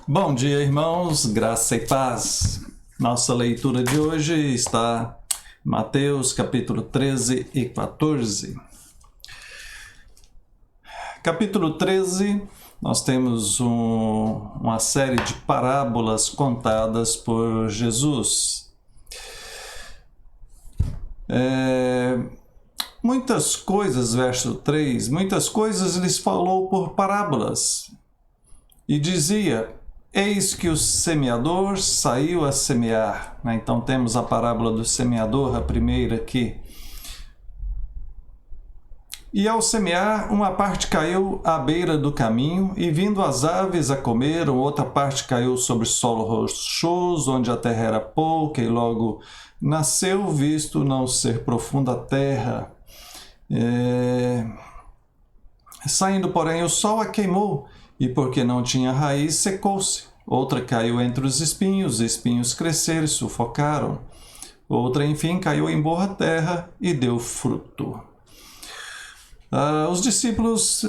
Bom dia, irmãos, graça e paz. Nossa leitura de hoje está em Mateus capítulo 13 e 14. Capítulo 13, nós temos uma série de parábolas contadas por Jesus. Muitas coisas, verso 3, muitas coisas lhes falou por parábolas. E dizia: eis que o semeador saiu a semear. Então temos a parábola do semeador, a primeira aqui. E ao semear, uma parte caiu à beira do caminho, e vindo as aves a comeram, outra parte caiu sobre solo rochoso, onde a terra era pouca, e logo nasceu, visto não ser profunda a terra. Saindo, porém, o sol a queimou, e porque não tinha raiz, secou-se. Outra caiu entre os espinhos cresceram e sufocaram. Outra, enfim, caiu em boa terra e deu fruto. Os discípulos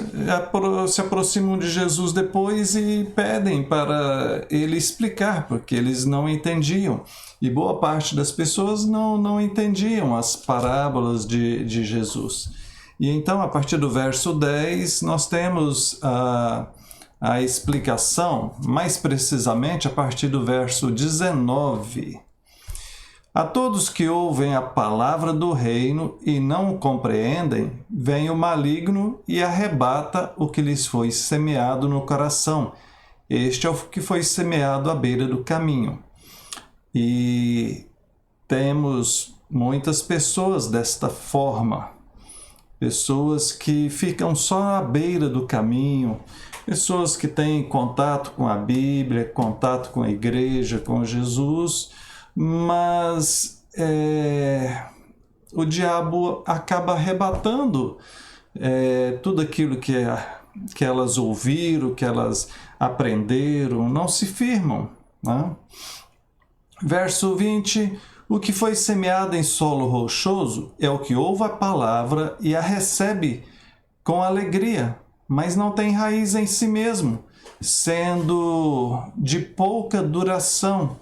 se aproximam de Jesus depois e pedem para ele explicar, porque eles não entendiam. E boa parte das pessoas não entendiam as parábolas de Jesus. E então, a partir do verso 10, nós temos a explicação, mais precisamente a partir do verso 19. A todos que ouvem a palavra do reino e não o compreendem, vem o maligno e arrebata o que lhes foi semeado no coração. Este é o que foi semeado à beira do caminho. E temos muitas pessoas desta forma. Pessoas que ficam só à beira do caminho, pessoas que têm contato com a Bíblia, contato com a igreja, com Jesus, mas o diabo acaba arrebatando tudo aquilo que elas ouviram, que elas aprenderam, não se firmam, né? Verso 20: o que foi semeado em solo rochoso é o que ouve a palavra e a recebe com alegria, mas não tem raiz em si mesmo, sendo de pouca duração.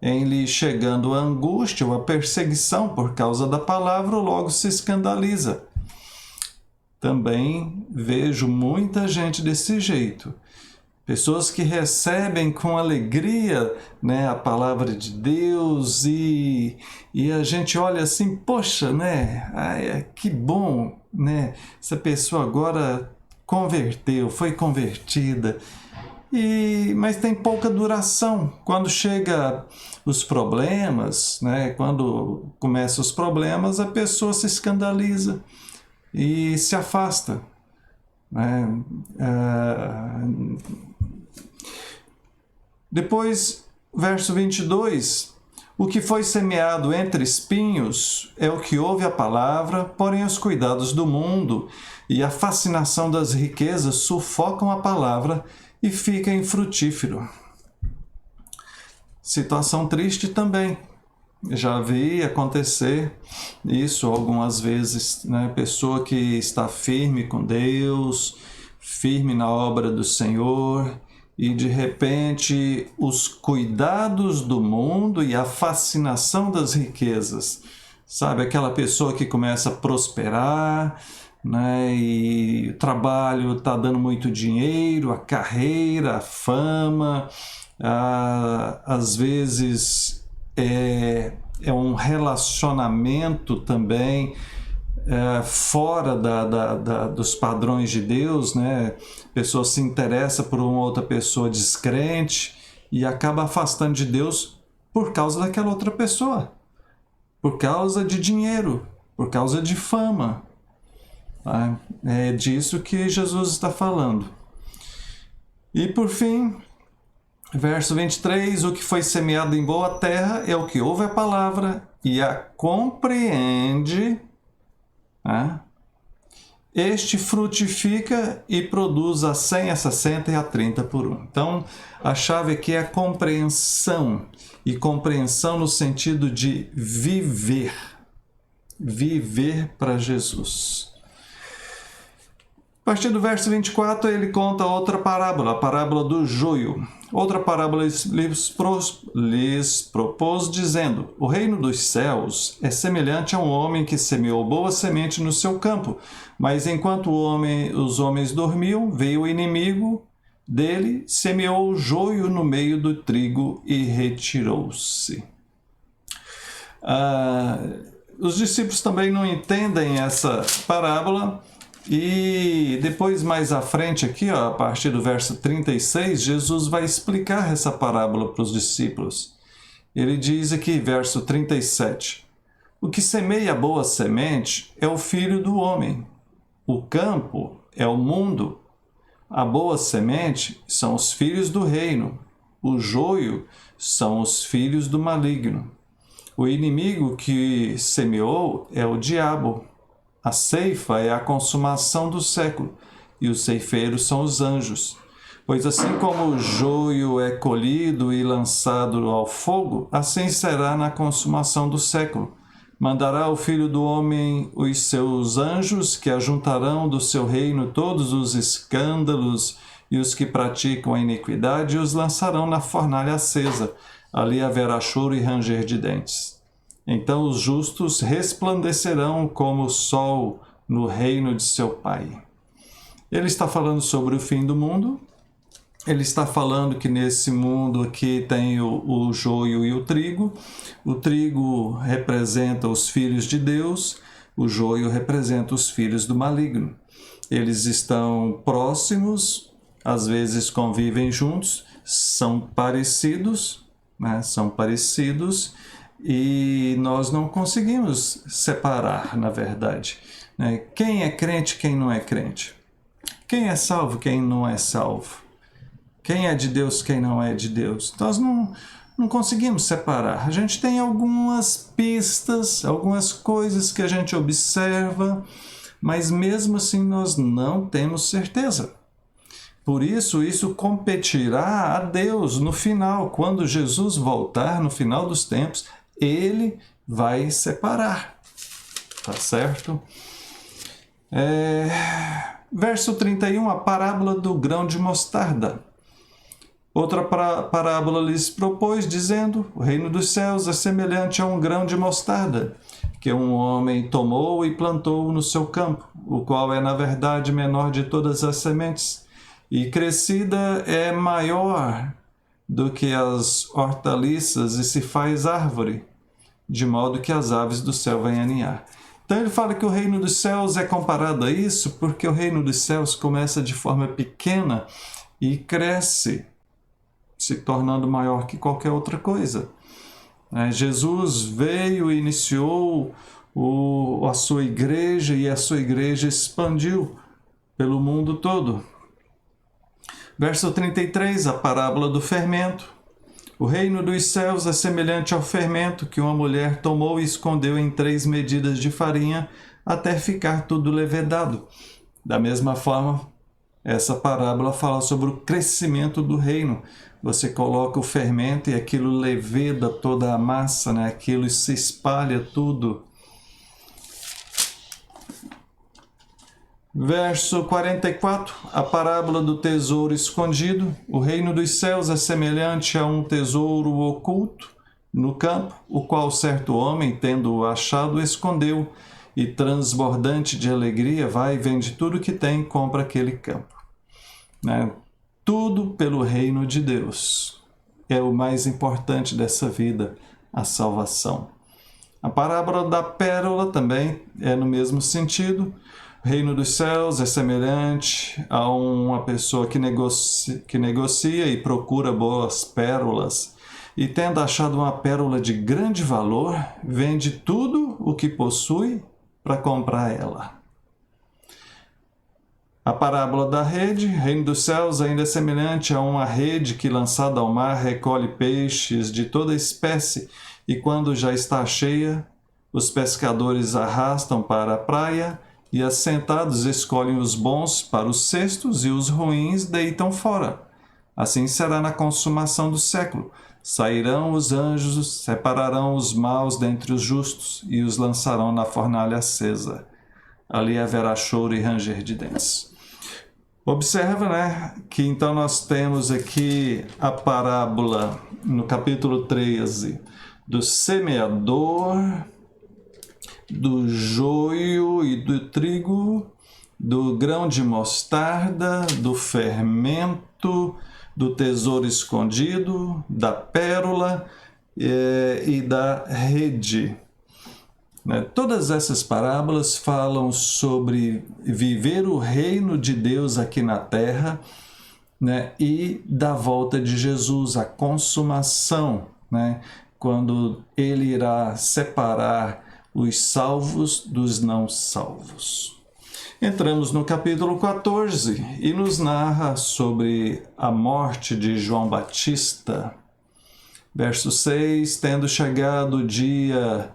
Em lhe chegando a angústia ou a perseguição por causa da palavra, logo se escandaliza. Também vejo muita gente desse jeito. Pessoas que recebem com alegria, né, a palavra de Deus e a gente olha assim, poxa, né, que bom, né, essa pessoa agora converteu, foi convertida. Mas tem pouca duração. Quando chega os problemas, né, quando começam os problemas, a pessoa se escandaliza e se afasta, né? Depois, verso 22, o que foi semeado entre espinhos é o que ouve a palavra, porém os cuidados do mundo e a fascinação das riquezas sufocam a palavra e fica infrutífero. Situação triste também. Já vi acontecer isso algumas vezes, né? Pessoa que está firme com Deus, firme na obra do Senhor, e de repente os cuidados do mundo e a fascinação das riquezas. Sabe, aquela pessoa que começa a prosperar, né? E o trabalho está dando muito dinheiro, a carreira, a fama, às vezes é um relacionamento também fora dos padrões de Deus, né? A pessoa se interessa por uma outra pessoa descrente e acaba afastando de Deus por causa daquela outra pessoa, por causa de dinheiro, por causa de fama. É disso que Jesus está falando. E por fim, verso 23, o que foi semeado em boa terra é o que ouve a palavra e a compreende. Este frutifica e produz a 100, a 60 e a 30 por um. Então, a chave aqui é a compreensão. E compreensão no sentido de viver. Viver para Jesus. A partir do verso 24, ele conta outra parábola, a parábola do joio. Outra parábola lhes propôs, dizendo: o reino dos céus é semelhante a um homem que semeou boa semente no seu campo. Mas enquanto os homens dormiam, veio o inimigo dele, semeou o joio no meio do trigo e retirou-se. Os discípulos também não entendem essa parábola. E depois, mais à frente aqui, a partir do verso 36, Jesus vai explicar essa parábola para os discípulos. Ele diz aqui, verso 37, o que semeia a boa semente é o Filho do homem. O campo é o mundo. A boa semente são os filhos do reino. O joio são os filhos do maligno. O inimigo que semeou é o diabo. A ceifa é a consumação do século, e os ceifeiros são os anjos. Pois assim como o joio é colhido e lançado ao fogo, assim será na consumação do século. Mandará o Filho do Homem os seus anjos, que ajuntarão do seu reino todos os escândalos e os que praticam a iniquidade, e os lançarão na fornalha acesa. Ali haverá choro e ranger de dentes. Então os justos resplandecerão como o sol no reino de seu Pai. Ele está falando sobre o fim do mundo. Ele está falando que nesse mundo aqui tem o joio e o trigo. O trigo representa os filhos de Deus, o joio representa os filhos do maligno. Eles estão próximos, às vezes convivem juntos, são parecidos, né? São parecidos. E nós não conseguimos separar, na verdade, né? Quem é crente, quem não é crente. Quem é salvo, quem não é salvo. Quem é de Deus, quem não é de Deus. Nós não conseguimos separar. A gente tem algumas pistas, algumas coisas que a gente observa, mas mesmo assim nós não temos certeza. Por isso competirá a Deus no final. Quando Jesus voltar no final dos tempos, ele vai separar, tá certo? Verso 31, a parábola do grão de mostarda. Outra parábola lhes propôs, dizendo: o reino dos céus é semelhante a um grão de mostarda, que um homem tomou e plantou no seu campo, o qual é, na verdade, menor de todas as sementes, e crescida é maior do que as hortaliças e se faz árvore, de modo que as aves do céu vêm aninhar. Então ele fala que o reino dos céus é comparado a isso, porque o reino dos céus começa de forma pequena e cresce, se tornando maior que qualquer outra coisa. Jesus veio e iniciou a sua igreja, e a sua igreja expandiu pelo mundo todo. Verso 33, a parábola do fermento. O reino dos céus é semelhante ao fermento que uma mulher tomou e escondeu em 3 medidas de farinha até ficar tudo levedado. Da mesma forma, essa parábola fala sobre o crescimento do reino. Você coloca o fermento e aquilo leveda toda a massa, né? Aquilo se espalha tudo. Verso 44, a parábola do tesouro escondido. O reino dos céus é semelhante a um tesouro oculto no campo, o qual certo homem, tendo-o achado, escondeu, e transbordante de alegria, vai e vende tudo que tem e compra aquele campo. Né? Tudo pelo reino de Deus. É o mais importante dessa vida, a salvação. A parábola da pérola também é no mesmo sentido. O reino dos céus é semelhante a uma pessoa que negocia e procura boas pérolas, e tendo achado uma pérola de grande valor, vende tudo o que possui para comprar ela. A parábola da rede, o reino dos céus ainda é semelhante a uma rede que, lançada ao mar, recolhe peixes de toda espécie, e quando já está cheia, os pescadores arrastam para a praia, e assentados escolhem os bons para os cestos e os ruins deitam fora. Assim será na consumação do século. Sairão os anjos, separarão os maus dentre os justos e os lançarão na fornalha acesa. Ali haverá choro e ranger de dentes. Observa, né, que então nós temos aqui a parábola no capítulo 13 do semeador, do joio e do trigo, do grão de mostarda, do fermento, do tesouro escondido, da pérola e da rede. Todas essas parábolas falam sobre viver o reino de Deus aqui na terra, né, e da volta de Jesus, a consumação, né, quando ele irá separar os salvos dos não salvos. Entramos no capítulo 14 e nos narra sobre a morte de João Batista. Verso 6, tendo chegado o dia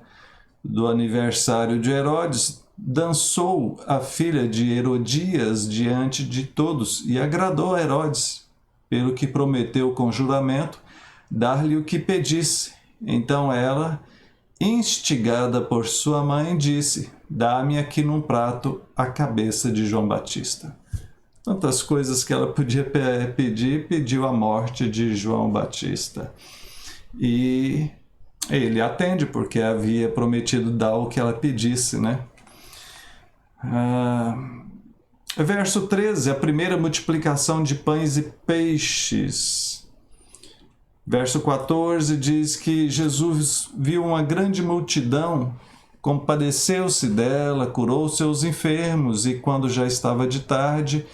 do aniversário de Herodes, dançou a filha de Herodias diante de todos e agradou a Herodes, pelo que prometeu com juramento dar-lhe o que pedisse. Então ela, instigada por sua mãe, disse: dá-me aqui num prato a cabeça de João Batista. Tantas coisas que ela podia pedir, pediu a morte de João Batista. E ele atende, porque havia prometido dar o que ela pedisse, né? Verso 13, a primeira multiplicação de pães e peixes. Verso 14 diz que Jesus viu uma grande multidão, compadeceu-se dela, curou seus enfermos, e quando já estava de tarde,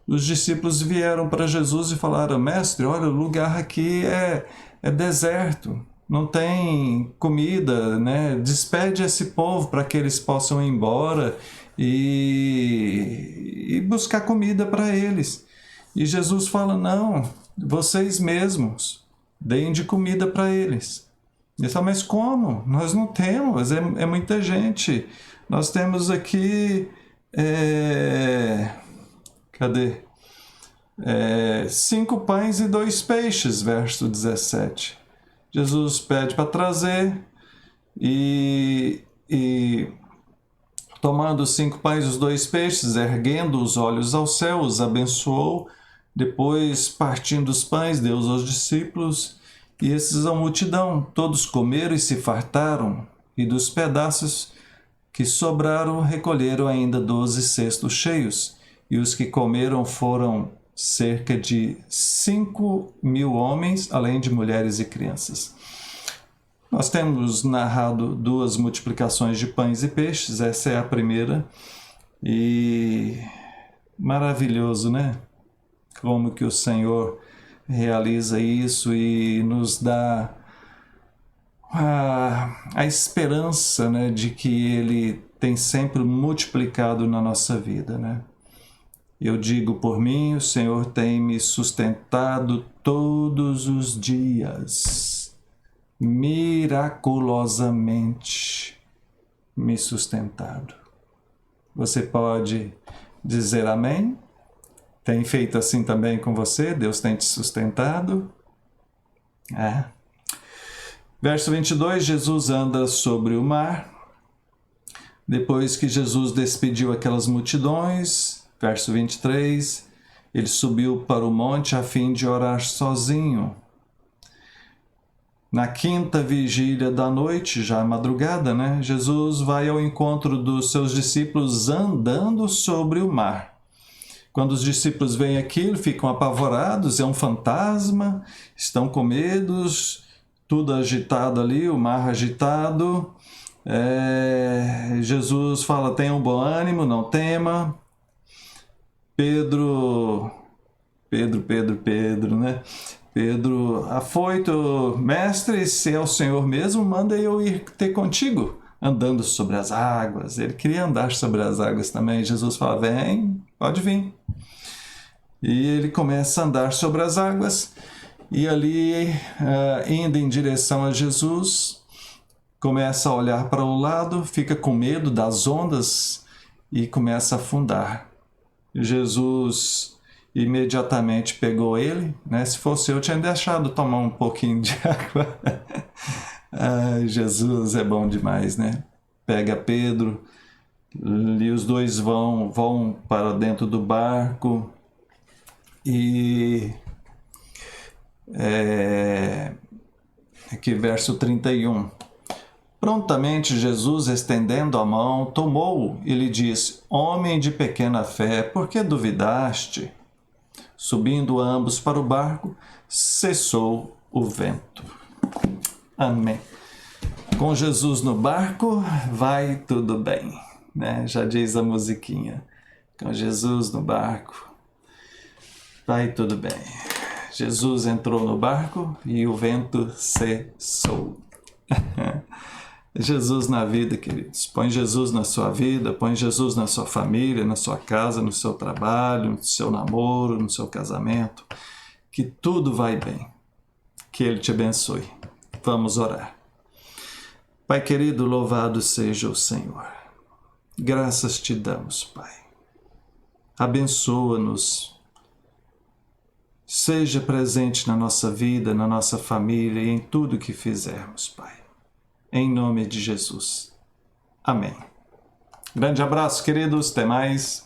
os discípulos vieram para Jesus e falaram: mestre, olha, o lugar aqui é deserto, não tem comida, né? Despede esse povo para que eles possam ir embora e buscar comida para eles. E Jesus fala: não, vocês mesmos deem de comida para eles. Eles falam: mas como? Nós não temos, é muita gente. Nós temos aqui, cadê? 5 pães e 2 peixes, verso 17. Jesus pede para trazer e tomando os 5 pães e os 2 peixes, erguendo os olhos ao céu, os abençoou. Depois, partindo os pães, deu aos discípulos, e esses a multidão. Todos comeram e se fartaram, e dos pedaços que sobraram, recolheram ainda 12 cestos cheios. E os que comeram foram cerca de 5.000 homens, além de mulheres e crianças. Nós temos narrado 2 multiplicações de pães e peixes, essa é a primeira, e maravilhoso, né? Como que o Senhor realiza isso e nos dá a esperança, né, de que Ele tem sempre multiplicado na nossa vida, né? Eu digo por mim, o Senhor tem me sustentado todos os dias, miraculosamente me sustentado. Você pode dizer amém? Tem feito assim também com você? Deus tem te sustentado? Verso 22, Jesus anda sobre o mar. Depois que Jesus despediu aquelas multidões, verso 23, ele subiu para o monte a fim de orar sozinho. Na 5ª vigília da noite, já madrugada, né, Jesus vai ao encontro dos seus discípulos andando sobre o mar. Quando os discípulos veem aquilo, ficam apavorados, é um fantasma, estão com medos, tudo agitado ali, o mar agitado. Jesus fala: tenha um bom ânimo, não tema. Pedro, né? Pedro, afoito: mestre, se é o Senhor mesmo, manda eu ir ter contigo, andando sobre as águas. Ele queria andar sobre as águas também. Jesus fala: vem, pode vir. E ele começa a andar sobre as águas, e ali, indo em direção a Jesus, começa a olhar para o lado, fica com medo das ondas e começa a afundar. Jesus imediatamente pegou ele, né? Se fosse eu, tinha deixado tomar um pouquinho de água. Jesus é bom demais, né? Pega Pedro e os dois vão para dentro do barco, E aqui verso 31. Prontamente Jesus, estendendo a mão, tomou-o e lhe disse: Homem de pequena fé, por que duvidaste? Subindo ambos para o barco, cessou o vento. Amém. Com Jesus no barco, vai tudo bem, né? Já diz a musiquinha. Com Jesus no barco, vai tudo bem. Jesus entrou no barco e o vento cessou. Jesus na vida, queridos. Põe Jesus na sua vida, põe Jesus na sua família, na sua casa, no seu trabalho, no seu namoro, no seu casamento. Que tudo vai bem. Que Ele te abençoe. Vamos orar. Pai querido, louvado seja o Senhor. Graças te damos, Pai. Abençoa-nos. Seja presente na nossa vida, na nossa família e em tudo que fizermos, Pai. Em nome de Jesus. Amém. Grande abraço, queridos. Até mais.